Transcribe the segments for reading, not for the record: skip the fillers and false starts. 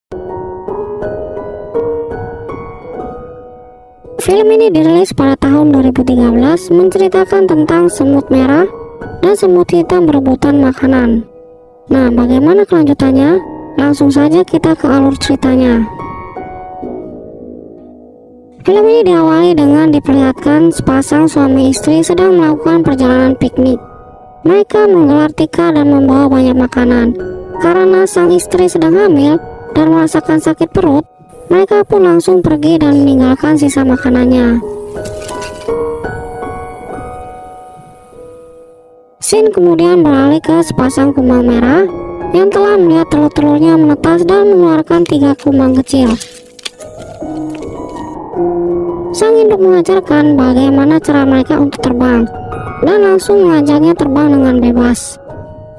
Film ini dirilis pada tahun 2013, menceritakan tentang semut merah dan semut hitam berebutan makanan. Nah, bagaimana kelanjutannya? Langsung saja kita ke alur ceritanya. Film ini diawali dengan diperlihatkan sepasang suami istri sedang melakukan perjalanan piknik. Mereka menggelar tikar dan membawa banyak makanan. Karena sang istri sedang hamil dan merasakan sakit perut, mereka pun langsung pergi dan meninggalkan sisa makanannya. Scene kemudian beralih ke sepasang kumbang merah yang telah melihat telur-telurnya menetas dan mengeluarkan 3 kumbang kecil. Sang induk mengajarkan bagaimana cara mereka untuk terbang dan langsung mengajaknya terbang dengan bebas.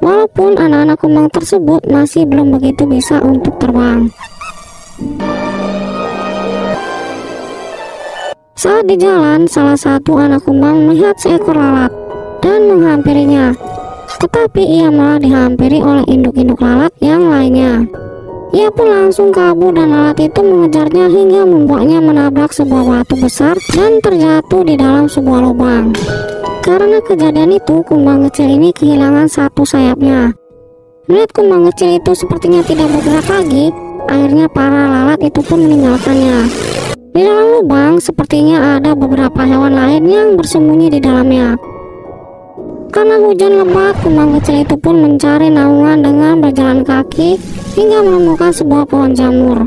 Walaupun anak-anak kumbang tersebut masih belum begitu bisa untuk terbang. Saat di jalan, salah satu anak kumbang melihat seekor lalat dan menghampirinya. Tetapi ia malah dihampiri oleh induk-induk lalat yang lainnya. Ia pun langsung kabur dan lalat itu mengejarnya hingga membuatnya menabrak sebuah batu besar dan terjatuh di dalam sebuah lubang. Karena kejadian itu, kumbang kecil ini kehilangan satu sayapnya. Melihat kumbang kecil itu sepertinya tidak bergerak lagi, akhirnya para lalat itu pun meninggalkannya. Di dalam lubang sepertinya ada beberapa hewan lain yang bersembunyi di dalamnya. Karena hujan lebat, kumbang kecil itu pun mencari naungan dengan berjalan kaki hingga menemukan sebuah pohon jamur.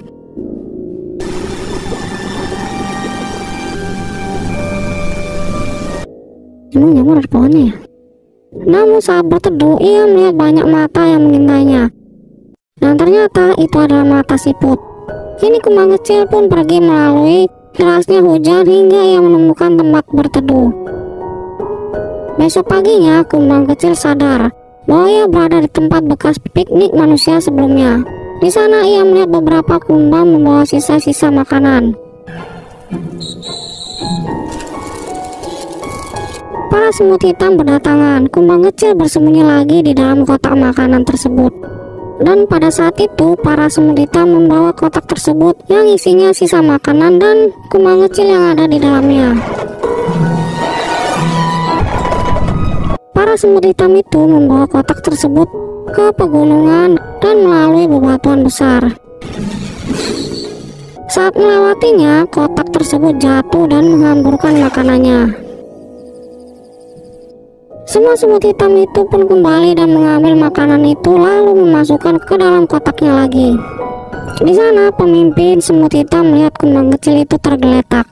Emang jamur ada pohonnya ya? Namun saat berteduh, ia melihat banyak mata yang mengintainya. Dan ternyata itu adalah mata siput. Kini kumbang kecil pun pergi melalui derasnya hujan hingga ia menemukan tempat berteduh. Besok paginya, kumbang kecil sadar bahwa ia berada di tempat bekas piknik manusia sebelumnya. Di sana ia melihat beberapa kumbang membawa sisa-sisa makanan. Para semut hitam berdatangan. Kumbang kecil bersembunyi lagi di dalam kotak makanan tersebut. Dan pada saat itu, para semut hitam membawa kotak tersebut yang isinya sisa makanan dan kumbang kecil yang ada di dalamnya. Para semut hitam itu membawa kotak tersebut ke pegunungan dan melalui bebatuan besar. Saat melewatinya, kotak tersebut jatuh dan menghamburkan makanannya. Semua semut hitam itu pun kembali dan mengambil makanan itu lalu memasukkan ke dalam kotaknya lagi. Di sana pemimpin semut hitam melihat kumbang kecil itu tergeletak.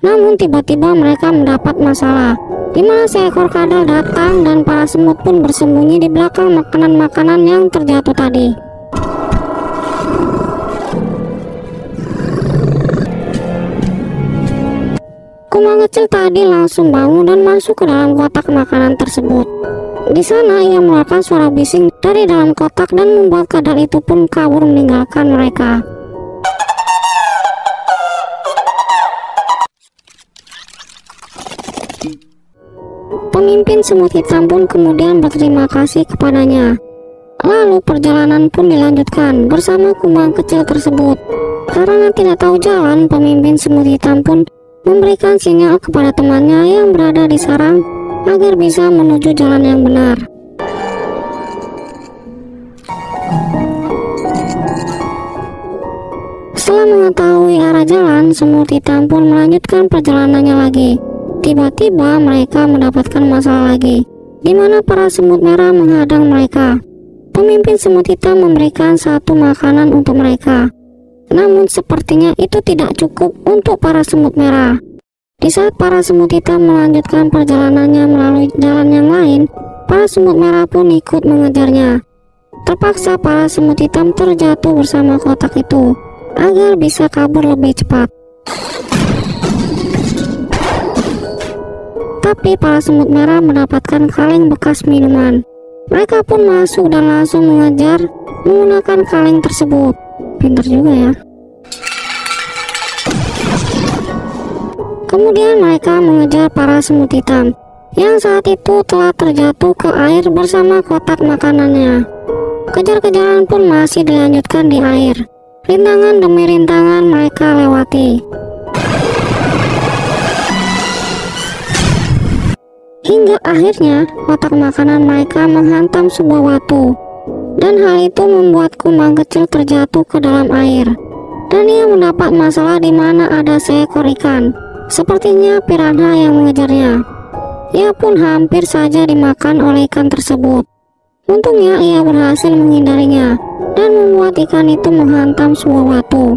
Namun tiba-tiba mereka mendapat masalah, di mana seekor kadal datang dan para semut pun bersembunyi di belakang makanan-makanan yang terjatuh tadi. Kumbang kecil tadi langsung bangun dan masuk ke dalam kotak makanan tersebut. Di sana ia mengeluarkan suara bising dari dalam kotak dan membuat kadal itu pun kabur meninggalkan mereka. Pemimpin semut hitam pun kemudian berterima kasih kepadanya. Lalu perjalanan pun dilanjutkan bersama kumbang kecil tersebut. Karena tidak tahu jalan, pemimpin semut hitam pun memberikan sinyal kepada temannya yang berada di sarang agar bisa menuju jalan yang benar. Setelah mengetahui arah jalan, semut hitam pun melanjutkan perjalanannya lagi. Tiba-tiba mereka mendapatkan masalah lagi, di mana para semut merah menghadang mereka. Pemimpin semut hitam memberikan satu makanan untuk mereka. Namun sepertinya itu tidak cukup untuk para semut merah. Di saat para semut hitam melanjutkan perjalanannya melalui jalan yang lain, para semut merah pun ikut mengejarnya. Terpaksa para semut hitam terjatuh bersama kotak itu agar bisa kabur lebih cepat. Tapi para semut merah mendapatkan kaleng bekas minuman. Mereka pun masuk dan langsung mengejar menggunakan kaleng tersebut. Pintar juga ya. Kemudian mereka mengejar para semut hitam yang saat itu telah terjatuh ke air bersama kotak makanannya. Kejar-kejaran pun masih dilanjutkan di air. Rintangan demi rintangan mereka lewati. Hingga akhirnya kotak makanan mereka menghantam sebuah batu. Dan hal itu membuat kumbang kecil terjatuh ke dalam air. Dan ia mendapat masalah di mana ada seekor ikan. Sepertinya piranha yang mengejarnya. Ia pun hampir saja dimakan oleh ikan tersebut. Untungnya ia berhasil menghindarinya dan membuat ikan itu menghantam sebuah batu.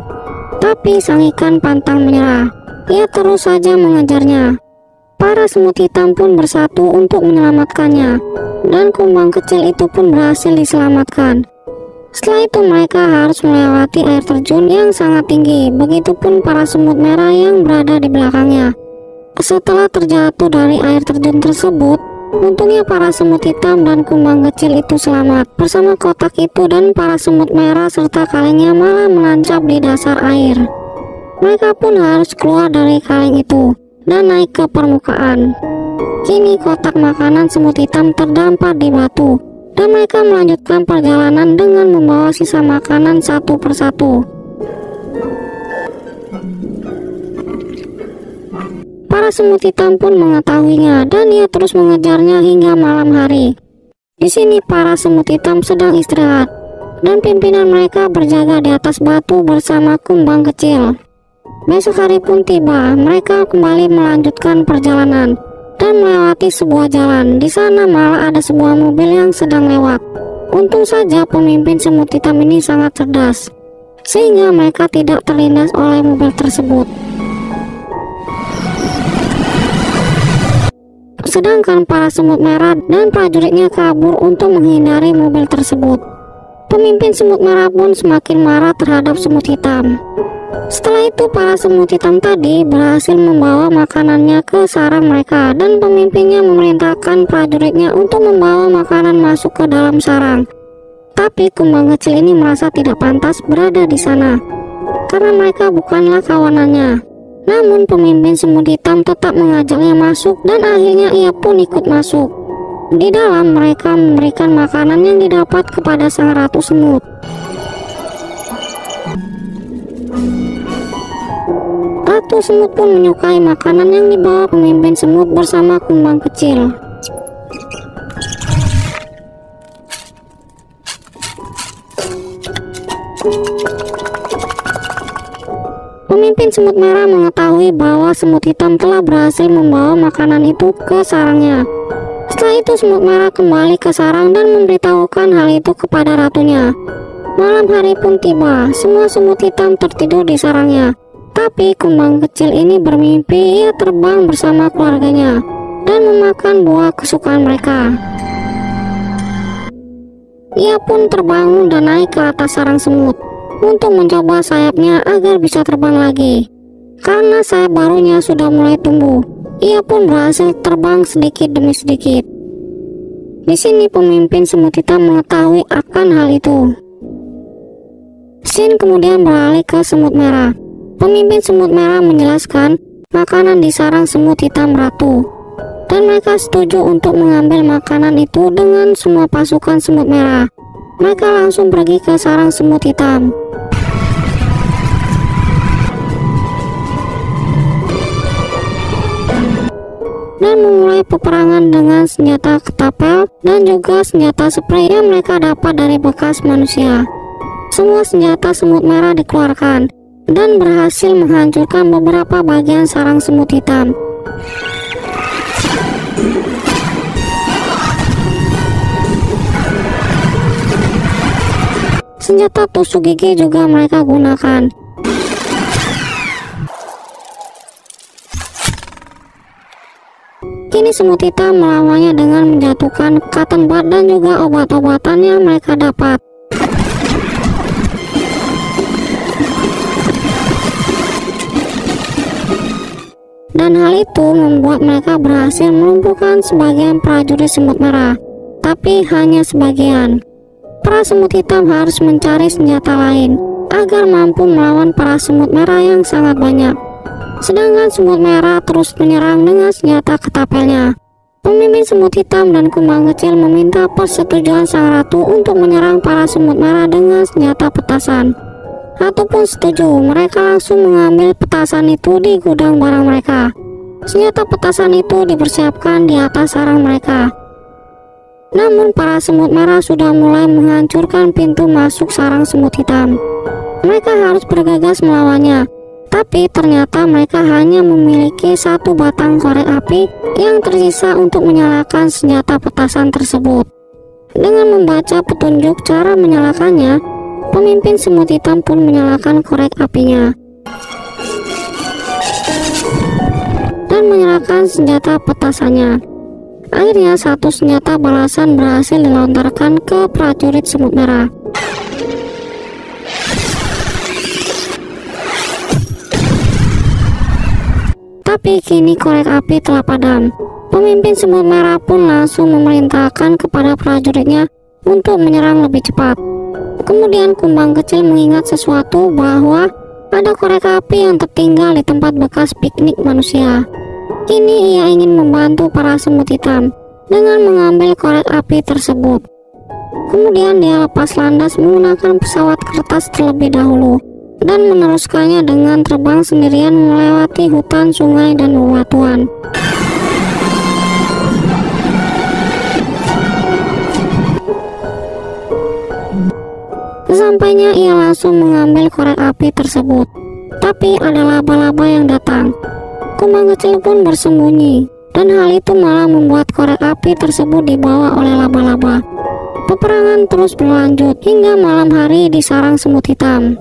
Tapi sang ikan pantang menyerah. Ia terus saja mengejarnya. Para semut hitam pun bersatu untuk menyelamatkannya, dan kumbang kecil itu pun berhasil diselamatkan. Setelah itu mereka harus melewati air terjun yang sangat tinggi, begitupun para semut merah yang berada di belakangnya. Setelah terjatuh dari air terjun tersebut, untungnya para semut hitam dan kumbang kecil itu selamat. Bersama kotak itu dan para semut merah serta kalengnya malah menancap di dasar air. Mereka pun harus keluar dari kaleng itu dan naik ke permukaan. Kini kotak makanan semut hitam terdampar di batu, dan mereka melanjutkan perjalanan dengan membawa sisa makanan satu persatu. Para semut hitam pun mengetahuinya dan ia terus mengejarnya hingga malam hari. Di sini para semut hitam sedang istirahat, dan pimpinan mereka berjaga di atas batu bersama kumbang kecil. Besok hari pun tiba, mereka kembali melanjutkan perjalanan dan melewati sebuah jalan. Di sana malah ada sebuah mobil yang sedang lewat. Untung saja pemimpin semut hitam ini sangat cerdas, sehingga mereka tidak terlindas oleh mobil tersebut. Sedangkan para semut merah dan prajuritnya kabur untuk menghindari mobil tersebut. Pemimpin semut merah pun semakin marah terhadap semut hitam. Setelah itu para semut hitam tadi berhasil membawa makanannya ke sarang mereka, dan pemimpinnya memerintahkan prajuritnya untuk membawa makanan masuk ke dalam sarang. Tapi kumbang kecil ini merasa tidak pantas berada di sana karena mereka bukanlah kawanannya. Namun pemimpin semut hitam tetap mengajaknya masuk, dan akhirnya ia pun ikut masuk. Di dalam mereka memberikan makanan yang didapat kepada sang ratu semut. Ratu semut pun menyukai makanan yang dibawa pemimpin semut bersama kumbang kecil. Pemimpin semut merah mengetahui bahwa semut hitam telah berhasil membawa makanan itu ke sarangnya. Setelah itu semut merah kembali ke sarang dan memberitahukan hal itu kepada ratunya. Malam hari pun tiba, semua semut hitam tertidur di sarangnya. Tapi kumbang kecil ini bermimpi ia terbang bersama keluarganya dan memakan buah kesukaan mereka. Ia pun terbangun dan naik ke atas sarang semut untuk mencoba sayapnya agar bisa terbang lagi. Karena sayap barunya sudah mulai tumbuh, ia pun berhasil terbang sedikit demi sedikit. Di sini pemimpin semut hitam mengetahui akan hal itu. Scene kemudian beralih ke semut merah. Pemimpin semut merah menjelaskan makanan di sarang semut hitam ratu, dan mereka setuju untuk mengambil makanan itu dengan semua pasukan semut merah. Mereka langsung pergi ke sarang semut hitam. Dan memulai peperangan dengan senjata ketapel dan juga senjata spray yang mereka dapat dari bekas manusia. Semua senjata semut merah dikeluarkan dan berhasil menghancurkan beberapa bagian sarang semut hitam. Senjata tusuk gigi juga mereka gunakan. Kini semut hitam melawannya dengan menjatuhkan cotton bud dan juga obat-obatan yang mereka dapat. Dan hal itu membuat mereka berhasil melumpuhkan sebagian prajurit semut merah, tapi hanya sebagian. Para semut hitam harus mencari senjata lain agar mampu melawan para semut merah yang sangat banyak. Sedangkan semut merah terus menyerang dengan senjata ketapelnya. Pemimpin semut hitam dan kumbang kecil meminta persetujuan sang ratu untuk menyerang para semut merah dengan senjata petasan. Ratu pun setuju. Mereka langsung mengambil petasan itu di gudang barang mereka. Senjata petasan itu dipersiapkan di atas sarang mereka. Namun para semut merah sudah mulai menghancurkan pintu masuk sarang semut hitam. Mereka harus bergegas melawannya. Tapi ternyata mereka hanya memiliki satu batang korek api yang tersisa untuk menyalakan senjata petasan tersebut. Dengan membaca petunjuk cara menyalakannya, pemimpin semut hitam pun menyalakan korek apinya dan menyalakan senjata petasannya. Akhirnya satu senjata balasan berhasil dilontarkan ke prajurit semut merah. Tapi kini korek api telah padam. Pemimpin semut merah pun langsung memerintahkan kepada prajuritnya untuk menyerang lebih cepat. Kemudian kumbang kecil mengingat sesuatu, bahwa ada korek api yang tertinggal di tempat bekas piknik manusia. Kini ia ingin membantu para semut hitam dengan mengambil korek api tersebut. Kemudian dia lepas landas menggunakan pesawat kertas terlebih dahulu dan meneruskannya dengan terbang sendirian melewati hutan, sungai, dan bebatuan. Sesampainya ia langsung mengambil korek api tersebut. Tapi ada laba-laba yang datang. Kumbang kecil pun bersembunyi, dan hal itu malah membuat korek api tersebut dibawa oleh laba-laba. Peperangan terus berlanjut hingga malam hari di sarang semut hitam.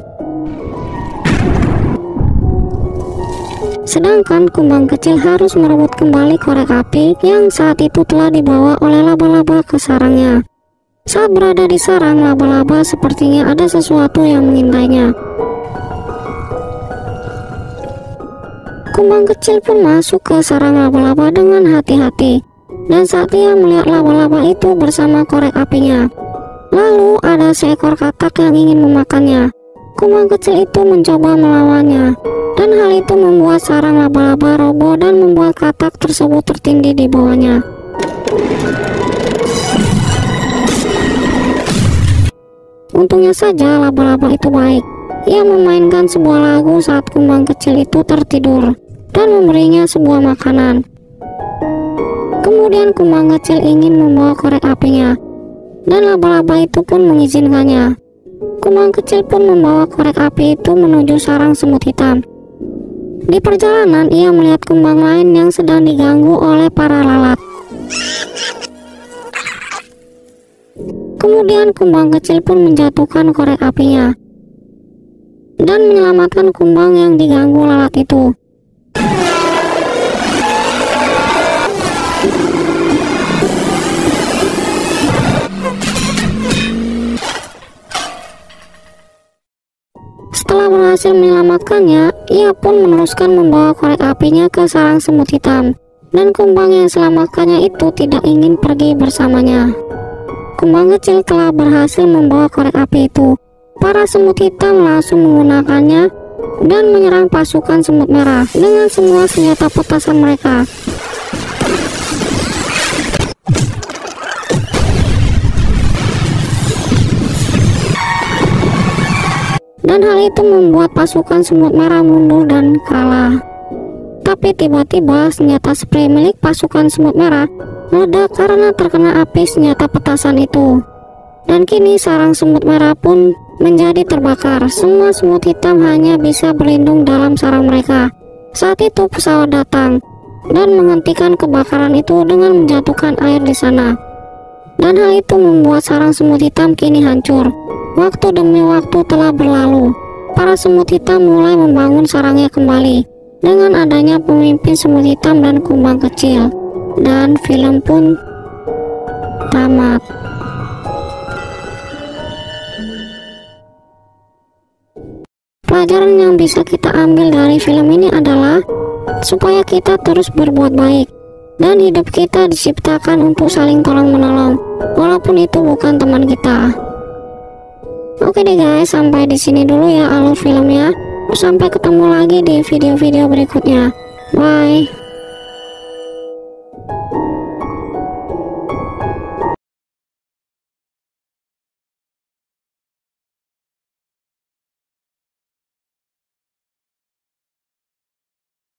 Sedangkan kumbang kecil harus merebut kembali korek api yang saat itu telah dibawa oleh laba-laba ke sarangnya. Saat berada di sarang, laba-laba sepertinya ada sesuatu yang mengintainya. Kumbang kecil pun masuk ke sarang laba-laba dengan hati-hati, dan saat ia melihat laba-laba itu bersama korek apinya, lalu ada seekor katak yang ingin memakannya. Kumbang kecil itu mencoba melawannya, dan hal itu membuat sarang laba-laba roboh dan membuat katak tersebut tertindih di bawahnya. Untungnya saja laba-laba itu baik. Ia memainkan sebuah lagu saat kumbang kecil itu tertidur dan memberinya sebuah makanan. Kemudian kumbang kecil ingin membawa korek apinya, dan laba-laba itu pun mengizinkannya. Kumbang kecil pun membawa korek api itu menuju sarang semut hitam. Di perjalanan ia melihat kumbang lain yang sedang diganggu oleh para lalat. Kemudian kumbang kecil pun menjatuhkan korek apinya dan menyelamatkan kumbang yang diganggu lalat itu. Setelah berhasil menyelamatkannya, ia pun meneruskan membawa korek apinya ke sarang semut hitam, dan kumbang yang selamatkannya itu tidak ingin pergi bersamanya. Kumbang kecil telah berhasil membawa korek api itu. Para semut hitam langsung menggunakannya dan menyerang pasukan semut merah dengan semua senjata petasan mereka. Dan hal itu membuat pasukan semut merah mundur dan kalah. Tapi tiba-tiba senjata spray milik pasukan semut merah meledak karena terkena api senjata petasan itu. Dan kini sarang semut merah pun menjadi terbakar. Semua semut hitam hanya bisa berlindung dalam sarang mereka. Saat itu pesawat datang dan menghentikan kebakaran itu dengan menjatuhkan air di sana. Dan hal itu membuat sarang semut hitam kini hancur. Waktu demi waktu telah berlalu. Para semut hitam mulai membangun sarangnya kembali dengan adanya pemimpin semut hitam dan kumbang kecil. Dan film pun tamat. Pelajaran yang bisa kita ambil dari film ini adalah supaya kita terus berbuat baik dan hidup kita diciptakan untuk saling tolong-menolong, walaupun itu bukan teman kita. Oke deh guys, sampai di sini dulu ya alur filmnya. Sampai ketemu lagi di video-video berikutnya. Bye.